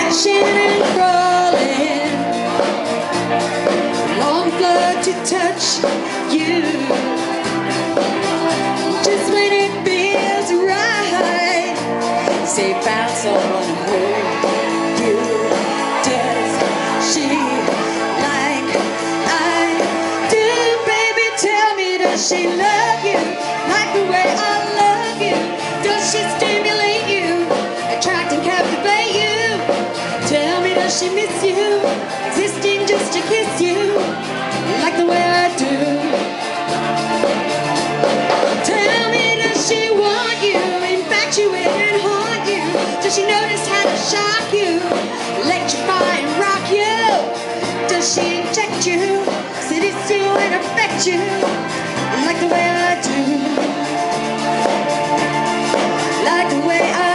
crashing and crawling, long blood to touch you. Just when it feels right, say bounce on her. You does she like I do, baby? Tell me, does she love you like the way I love you? Does she stimulate you, attract and captivate you? Tell me, does she miss you, existing just to kiss you like the way I do? Tell me, does she want you, infatuate and haunt you? Does she notice how to shock you, electrify and rock you? Does she inject you, seduce you and affect you like the way I do? Like the way I